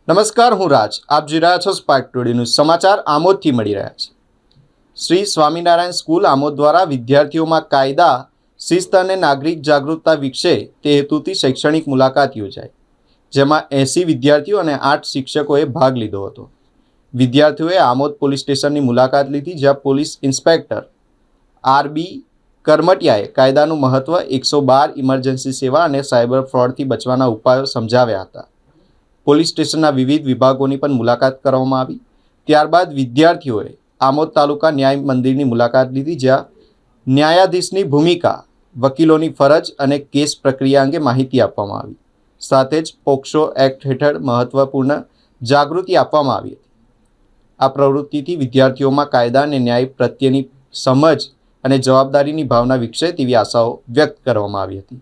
નમસ્કાર, હું રાજ. આપ જોઈ રહ્યા છો સ્પાર્ક ટુડે ન્યૂઝ. સમાચાર આમોદથી મળી રહ્યા છે. શ્રી સ્વામિનારાયણ સ્કૂલ આમોદ દ્વારા વિદ્યાર્થીઓમાં કાયદા, શિસ્ત અને નાગરિક જાગૃતતા વિકસે તે હેતુથી શૈક્ષણિક મુલાકાત યોજાઈ, જેમાં 80 વિદ્યાર્થીઓ અને 8 શિક્ષકોએ ભાગ લીધો હતો. વિદ્યાર્થીઓએ આમોદ પોલીસ સ્ટેશનની મુલાકાત લીધી, જ્યાં પોલીસ ઇન્સ્પેક્ટર આર.બી. કરમટિયાએ કાયદાનું મહત્વ, 112 ઇમરજન્સી સેવા અને સાયબર ફ્રોડથી બચવાના ઉપાયો સમજાવ્યા હતા. પોલીસ સ્ટેશનના વિવિધ વિભાગોની પણ મુલાકાત કરવામાં આવી. ત્યારબાદ વિદ્યાર્થીઓએ આમોદ તાલુકા ન્યાય મંદિરની મુલાકાત લીધી, જ્યાં ન્યાયાધીશની ભૂમિકા, વકીલોની ફરજ અને કેસ પ્રક્રિયા અંગે માહિતી આપવામાં આવી. સાથે જ પોક્સો એક્ટ હેઠળ મહત્વપૂર્ણ જાગૃતિ આપવામાં આવી હતી. આ પ્રવૃત્તિથી વિદ્યાર્થીઓમાં કાયદા અને ન્યાય પ્રત્યેની સમજ અને જવાબદારીની ભાવના વિકસે તેવી આશાઓ વ્યક્ત કરવામાં આવી હતી.